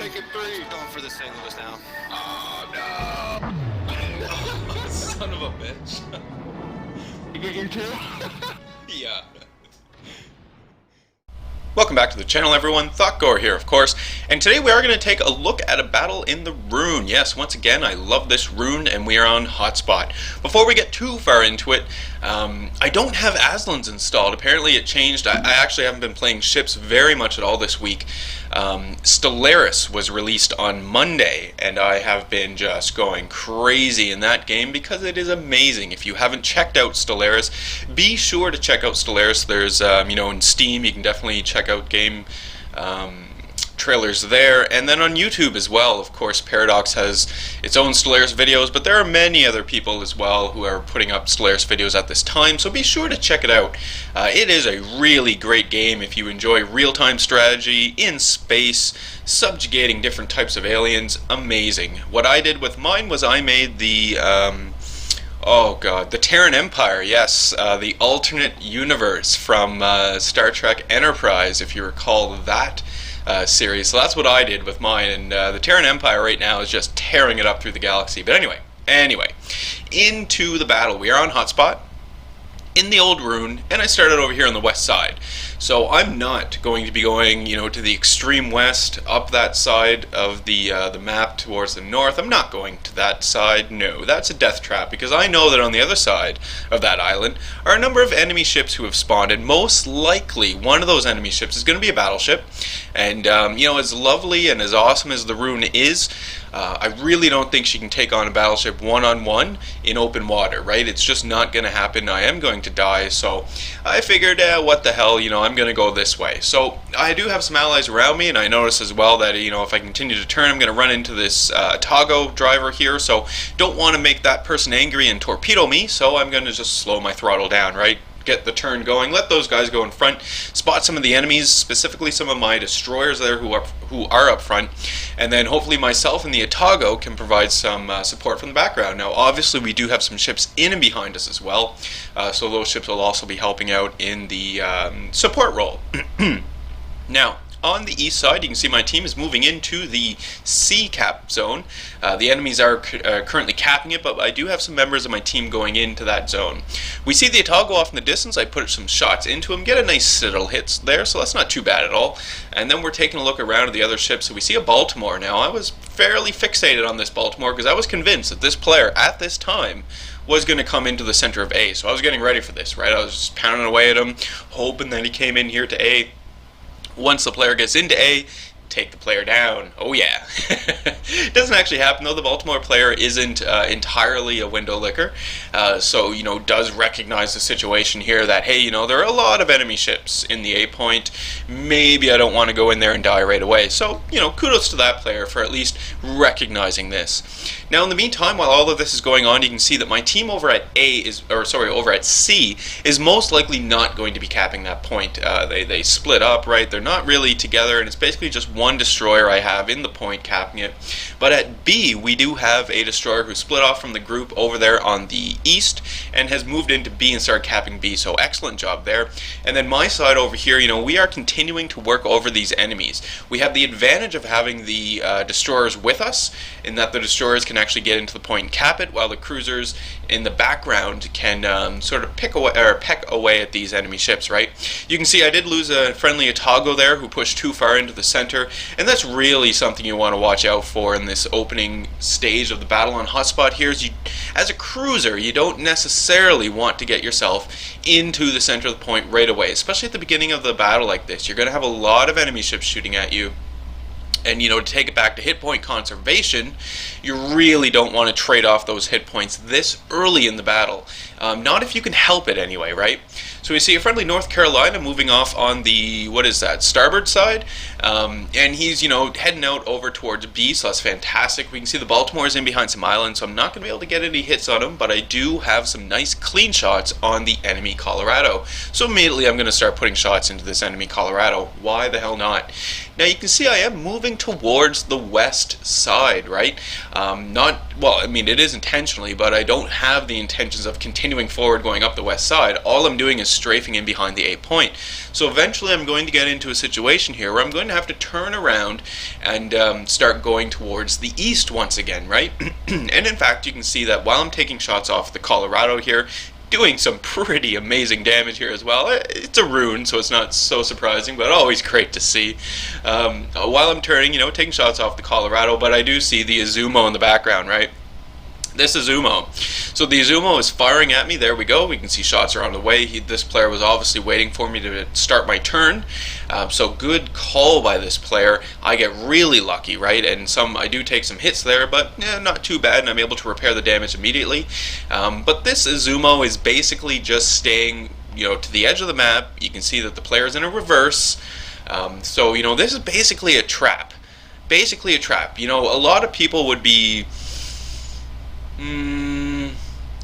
taking three. Going for the St. Louis now. Oh no! Son of a bitch. You get your two? Yeah. Welcome back to the channel, everyone. Thotgor here, of course, and today we are going to take a look at a battle in the Rooned. Yes, once again, I love this Rooned, and we are on Hotspot. Before we get too far into it, I don't have Aslan's installed. Apparently it changed. I actually haven't been playing ships very much at all this week. Stellaris was released on Monday, and I have been just going crazy in that game because it is amazing. If you haven't checked out Stellaris, be sure to check out Stellaris. There's, in Steam, you can definitely check out game trailers there, and then on YouTube as well. Of course, Paradox has its own Stellaris videos, but there are many other people as well who are putting up Stellaris videos at this time, so be sure to check it out. It is a really great game if you enjoy real-time strategy in space, subjugating different types of aliens. Amazing. What I did with mine was I made the the Terran Empire, yes, the alternate universe from Star Trek Enterprise, if you recall that series. So that's what I did with mine, and the Terran Empire right now is just tearing it up through the galaxy. But anyway, into the battle. We are on Hotspot in the old Rooned, and I started over here on the west side. So I'm not going to be going, to the extreme west, up that side of the map towards the north. I'm not going to that side. No, that's a death trap, because I know that on the other side of that island are a number of enemy ships who have spawned, and most likely one of those enemy ships is going to be a battleship. And, as lovely and as awesome as the Rooned is, I really don't think she can take on a battleship one-on-one in open water, right? It's just not going to happen. I am going to die, so I figured, what the hell, I'm going to go this way. So I do have some allies around me, and I notice as well that, if I continue to turn, I'm going to run into this Thotgor driver here, so don't want to make that person angry and torpedo me, so I'm going to just slow my throttle down, right? Get the turn going, let those guys go in front, spot some of the enemies, specifically some of my destroyers there who are up front, and then hopefully myself and the Thotgor can provide some support from the background. Now obviously we do have some ships in and behind us as well, so those ships will also be helping out in the support role. Now, on the east side, you can see my team is moving into the C cap zone. The enemies are currently capping it, but I do have some members of my team going into that zone. We see the Thotgor off in the distance. I put some shots into him, get a nice citadel hits there, so that's not too bad at all. And then we're taking a look around at the other ships, so we see a Baltimore. Now, I was fairly fixated on this Baltimore because I was convinced that this player, at this time, was going to come into the center of A, so I was getting ready for this, right? I was just pounding away at him, hoping that he came in here to A. Once the player gets into A, take the player down. Oh yeah. It doesn't actually happen though. The Baltimore player isn't entirely a window licker, so does recognize the situation here that, hey, there are a lot of enemy ships in the A point. Maybe I don't want to go in there and die right away. So kudos to that player for at least recognizing this. Now in the meantime, while all of this is going on, you can see that my team over at over at C is most likely not going to be capping that point. They split up, right? They're not really together, and it's basically just one destroyer I have in the point capping it. But at B, we do have a destroyer who split off from the group over there on the east and has moved into B and started capping B, so excellent job there. And then my side over here, we are continuing to work over these enemies. We have the advantage of having the destroyers with us, in that the destroyers can actually get into the point and cap it, while the cruisers in the background can sort of peck away at these enemy ships, right? You can see I did lose a friendly Thotgor there who pushed too far into the center, and that's really something you want to watch out for in this opening stage of the battle on Hotspot here. As a cruiser, you don't necessarily want to get yourself into the center of the point right away, especially at the beginning of the battle like this. You're going to have a lot of enemy ships shooting at you. And to take it back to hit point conservation, you really don't want to trade off those hit points this early in the battle. Not if you can help it anyway, right? So we see a friendly North Carolina moving off on the, starboard side. And he's, heading out over towards B, so that's fantastic. We can see the Baltimore's in behind some islands, so I'm not going to be able to get any hits on him, but I do have some nice clean shots on the enemy Colorado. So immediately I'm going to start putting shots into this enemy Colorado. Why the hell not? Now you can see I am moving towards the west side, right? It is intentionally, but I don't have the intentions of continuing forward going up the west side. All I'm doing is strafing in behind the A point. So eventually I'm going to get into a situation here where I'm going to have to turn around and start going towards the east once again, right? And in fact, you can see that while I'm taking shots off the Colorado here, doing some pretty amazing damage here as well. It's a Rooned, so it's not so surprising, but always great to see. While I'm turning, taking shots off the Colorado, but I do see the Izumo in the background, right? This is Izumo. So the Izumo is firing at me. There we go. We can see shots are on the way. This player was obviously waiting for me to start my turn. So good call by this player. I get really lucky, right? And I do take some hits there, but not too bad, and I'm able to repair the damage immediately. But this Izumo is basically just staying, to the edge of the map. You can see that the player is in a reverse. So this is basically a trap. Basically a trap. A lot of people would be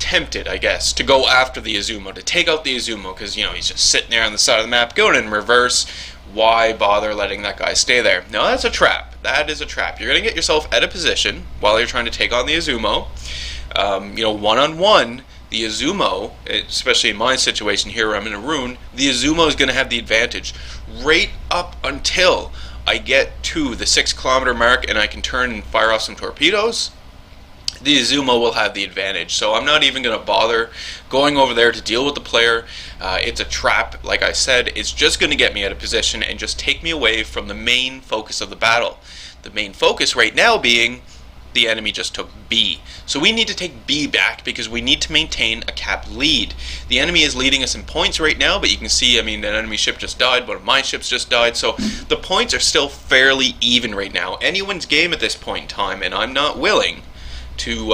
tempted, I guess, to go after the Izumo, to take out the Izumo, because he's just sitting there on the side of the map going in reverse. Why bother letting that guy stay there? No, that's a trap. That is a trap. You're going to get yourself at a position while you're trying to take on the Izumo. One-on-one, the Izumo, especially in my situation here where I'm in a Rooned, the Izumo is going to have the advantage right up until I get to the 6-kilometer mark and I can turn and fire off some torpedoes. The Izumo will have the advantage. So I'm not even going to bother going over there to deal with the player. It's a trap, like I said. It's just going to get me out of position and just take me away from the main focus of the battle. The main focus right now being the enemy just took B. So we need to take B back because we need to maintain a cap lead. The enemy is leading us in points right now, but you can see, an enemy ship just died, one of my ships just died, so the points are still fairly even right now. Anyone's game at this point in time, and I'm not willing to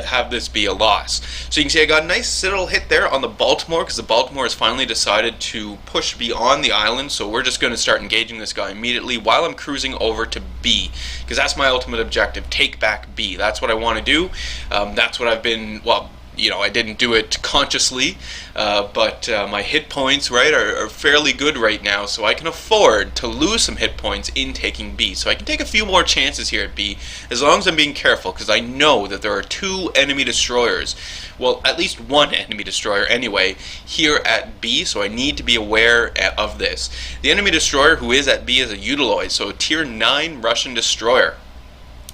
have this be a loss. So you can see I got a nice little hit there on the Baltimore, because the Baltimore has finally decided to push beyond the island, so we're just going to start engaging this guy immediately while I'm cruising over to B, because that's my ultimate objective, take back B. That's what I want to do. That's what I've been, I didn't do it consciously, but my hit points, right, are fairly good right now, so I can afford to lose some hit points in taking B. So I can take a few more chances here at B, as long as I'm being careful, because I know that there are 2 enemy destroyers, well, at least 1 enemy destroyer anyway, here at B, so I need to be aware of this. The enemy destroyer who is at B is a Utiloid, so a tier 9 Russian destroyer.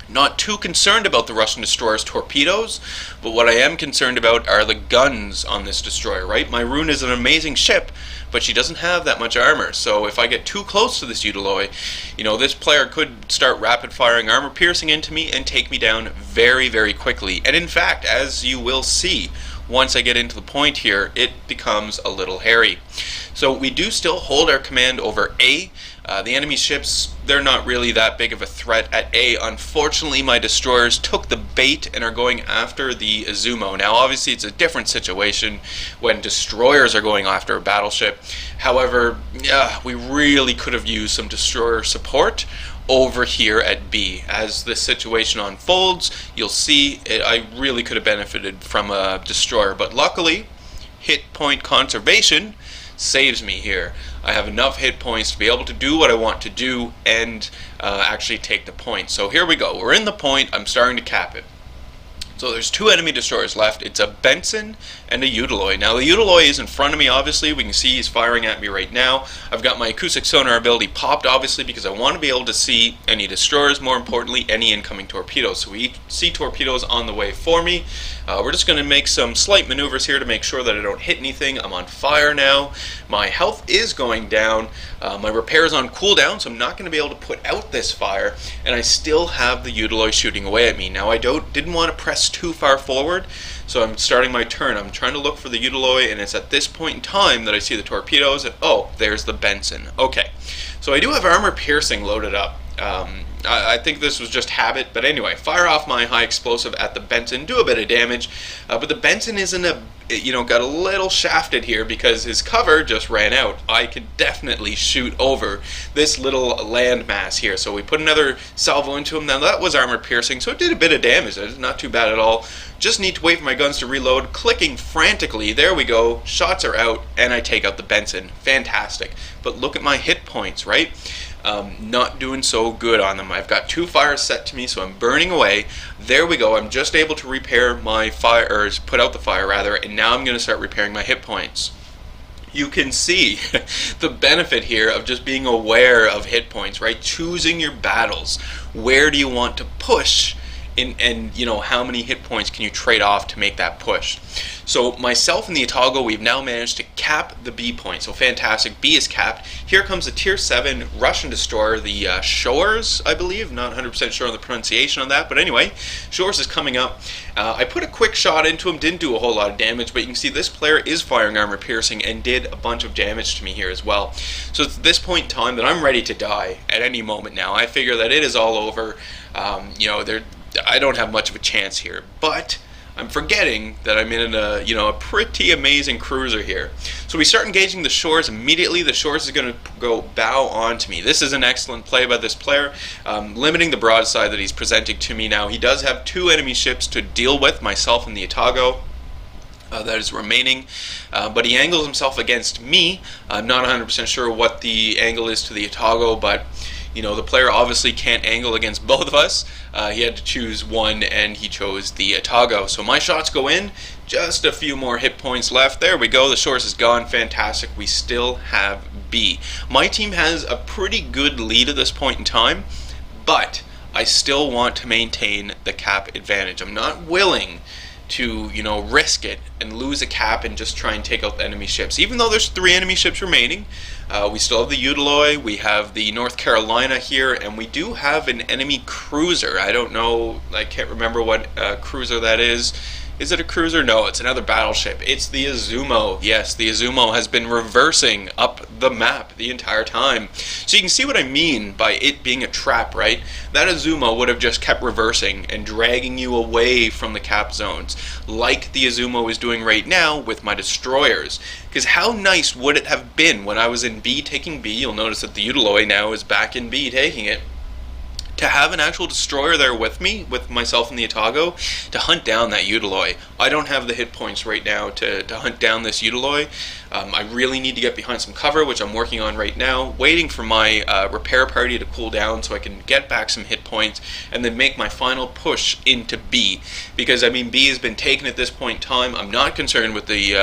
Not too concerned about the Russian destroyer's torpedoes, but what I am concerned about are the guns on this destroyer, right? My Rooned is an amazing ship, but she doesn't have that much armor, so if I get too close to this Utiloid, this player could start rapid firing armor piercing into me and take me down very, very quickly. And in fact, as you will see, once I get into the point here, it becomes a little hairy. So we do still hold our command over A. The enemy ships, they're not really that big of a threat at A. Unfortunately, my destroyers took the bait and are going after the Izumo. Now, obviously, it's a different situation when destroyers are going after a battleship. However, we really could have used some destroyer support over here at B. As this situation unfolds, you'll see I really could have benefited from a destroyer, but luckily, hit point conservation saves me here. I have enough hit points to be able to do what I want to do and actually take the point. So here we go. We're in the point. I'm starting to cap it. So there's 2 enemy destroyers left. It's a Benson and a Utiloid. Now the Utiloid is in front of me, obviously. We can see he's firing at me right now. I've got my acoustic sonar ability popped, obviously, because I want to be able to see any destroyers, more importantly, any incoming torpedoes. So we see torpedoes on the way for me. We're just going to make some slight maneuvers here to make sure that I don't hit anything. I'm on fire now. My health is going down. My repair is on cooldown, so I'm not going to be able to put out this fire, and I still have the Utiloid shooting away at me. Now I didn't want to press too far forward, so I'm starting my turn. I'm trying to look for the Utiloid, and it's at this point in time that I see the torpedoes, and oh, there's the Benson. Okay, so I do have armor piercing loaded up. I think this was just habit, but anyway, fire off my high explosive at the Benson, do a bit of damage, but the Benson isn't got a little shafted here because his cover just ran out. I could definitely shoot over this little landmass here, so we put another salvo into him. Now that was armor piercing, so it did a bit of damage. It's not too bad at all. Just need to wait for my guns to reload, clicking frantically. There we go, shots are out, and I take out the Benson. Fantastic. But look at my hit points, right? Not doing so good on them. I've got 2 fires set to me, so I'm burning away. There we go. I'm just able to repair my fire, or put out the fire rather, and now I'm going to start repairing my hit points. you can see the benefit here of just being aware of hit points, right? Choosing your battles. Where do you want to push? And you know, how many hit points can you trade off to make that push? So myself and the Thotgor, we've now managed to cap the B point. So fantastic, B is capped. Here comes the tier 7 Russian destroyer, the Shores, I believe. Not 100% sure on the pronunciation on that, but anyway, Shores is coming up. I put a quick shot into him, didn't do a whole lot of damage, but you can see this player is firing armor piercing and did a bunch of damage to me here as well. So it's at this point in time that I'm ready to die at any moment now. I figure that it is all over. You know, I don't have much of a chance here, but I'm forgetting that I'm in a pretty amazing cruiser here. So we start engaging the Shores immediately. The Shores is going to go bow onto me. This is an excellent play by this player, limiting the broadside that he's presenting to me now. He does have 2 enemy ships to deal with, myself and the Thotgor. That is remaining, but he angles himself against me. I'm not 100% sure what the angle is to the Thotgor, but you know, the player obviously can't angle against both of us. He had to choose one, and he chose the Thotgor. So my shots go in. Just a few more hit points left. There we go. The Shores is gone. Fantastic. We still have B. My team has a pretty good lead at this point in time, but I still want to maintain the cap advantage. I'm not willing to, you know, risk it and lose a cap and just try and take out the enemy ships. Even though there's 3 enemy ships remaining, we still have the Udaloy, we have the North Carolina here, and we do have an enemy cruiser. I don't know, I can't remember what cruiser that is. Is it a cruiser? No, it's another battleship. It's the Izumo. Yes, the Izumo has been reversing up the map the entire time. So you can see what I mean by it being a trap, right? That Izumo would have just kept reversing and dragging you away from the cap zones, like the Izumo is doing right now with my destroyers. Because how nice would it have been when I was in B taking B? You'll notice that the Udaloy now is back in B taking it. To have an actual destroyer there with me, with myself and the Thotgor, to hunt down that Udaloy. I don't have the hit points right now to hunt down this Udaloy. I really need to get behind some cover, which I'm working on right now, waiting for my repair party to cool down so I can get back some hit points and then make my final push into B. Because, I mean, B has been taken at this point in time. I'm not concerned with the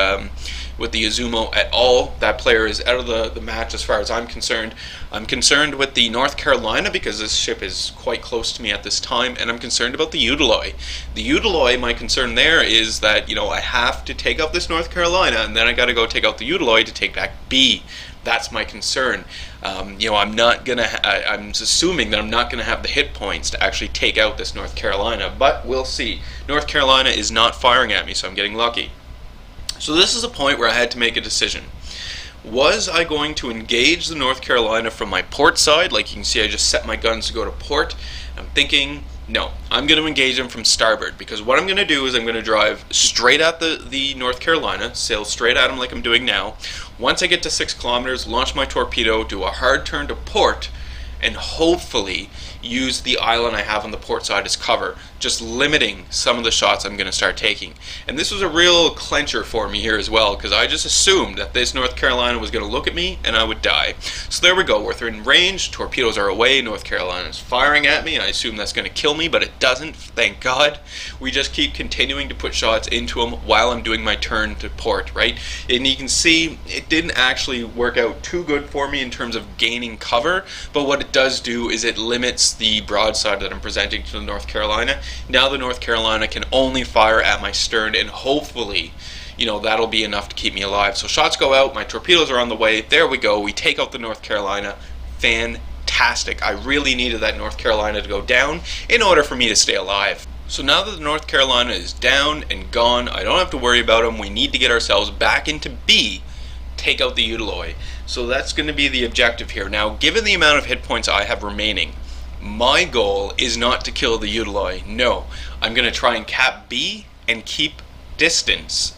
Izumo at all. That player is out of the match as far as I'm concerned. I'm concerned with the North Carolina because this ship is quite close to me at this time, and I'm concerned about the Udaloy. The Udaloy, my concern there is that, you know, I have to take out this North Carolina, and then I got to go take out the Udaloy to take back B. That's my concern. You know, I'm assuming that I'm not gonna have the hit points to actually take out this North Carolina, but we'll see. North Carolina is not firing at me, so I'm getting lucky. So this is a point where I had to make a decision. Was I going to engage the North Carolina from my port side? Like you can see, I just set my guns to go to port. I'm thinking, no, I'm going to engage them from starboard, because what I'm going to do is I'm going to drive straight at the North Carolina, sail straight at them like I'm doing now. Once I get to 6 kilometers, launch my torpedo, do a hard turn to port, and hopefully use the island I have on the port side as cover, just limiting some of the shots I'm going to start taking. And this was a real clencher for me here as well, because I just assumed that this North Carolina was going to look at me and I would die. So there we go, we're in range, torpedoes are away, North Carolina is firing at me. I assume that's going to kill me, but it doesn't, thank God. We just keep continuing to put shots into them while I'm doing my turn to port, right? And you can see it didn't actually work out too good for me in terms of gaining cover, but what it does do is it limits the broadside that I'm presenting to the North Carolina. Now the North Carolina can only fire at my stern, and hopefully, you know, that'll be enough to keep me alive. So shots go out, my torpedoes are on the way, there we go, we take out the North Carolina. Fantastic. I really needed that North Carolina to go down in order for me to stay alive. So now that the North Carolina is down and gone, I don't have to worry about them. We need to get ourselves back into B, take out the Udaloy. So that's going to be the objective here. Now, given the amount of hit points I have remaining, my goal is not to kill the Udaloy. No, I'm going to try and cap B and keep distance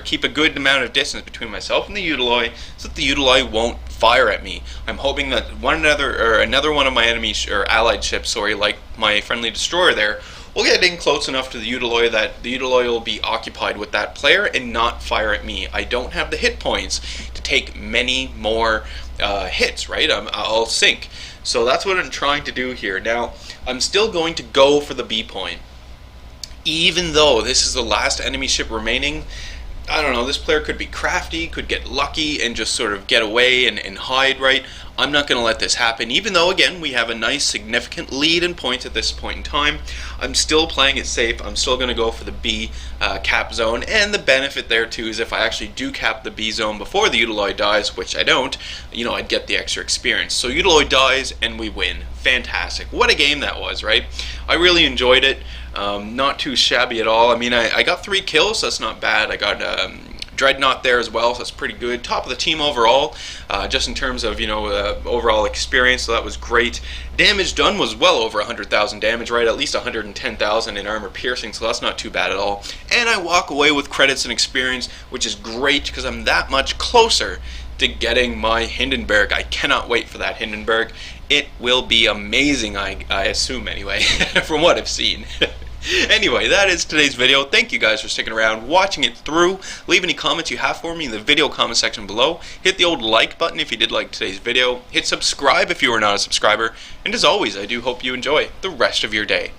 keep a good amount of distance between myself and the Udaloy, so that the Udaloy won't fire at me. I'm hoping that another one of my enemies or allied ships, like my friendly destroyer there, will get in close enough to the Udaloy that the Udaloy will be occupied with that player and not fire at me. I don't have the hit points to take many more hits, right? I'll sink. So that's what I'm trying to do here. Now, I'm still going to go for the B point. Even though this is the last enemy ship remaining, I don't know, this player could be crafty, could get lucky and just sort of get away and hide, right? I'm not going to let this happen, even though, again, we have a nice significant lead in points at this point in time. I'm still playing it safe. I'm still going to go for the B cap zone, and the benefit there, too, is if I actually do cap the B zone before the Utiloid dies, which I don't, you know, I'd get the extra experience. So Utiloid dies, and we win. Fantastic. What a game that was, right? I really enjoyed it. Not too shabby at all. I mean, I got 3 kills, so that's not bad. I got Dreadnought there as well, so that's pretty good. Top of the team overall, just in terms of, you know, overall experience, so that was great. Damage done was well over 100,000 damage, right? At least 110,000 in armor piercing, so that's not too bad at all. And I walk away with credits and experience, which is great because I'm that much closer to getting my Hindenburg. I cannot wait for that Hindenburg. It will be amazing, I assume anyway, from what I've seen. Anyway, that is today's video. Thank you guys for sticking around, watching it through. Leave any comments you have for me in the video comment section below. Hit the old like button if you did like today's video. Hit subscribe if you are not a subscriber. And as always, I do hope you enjoy the rest of your day.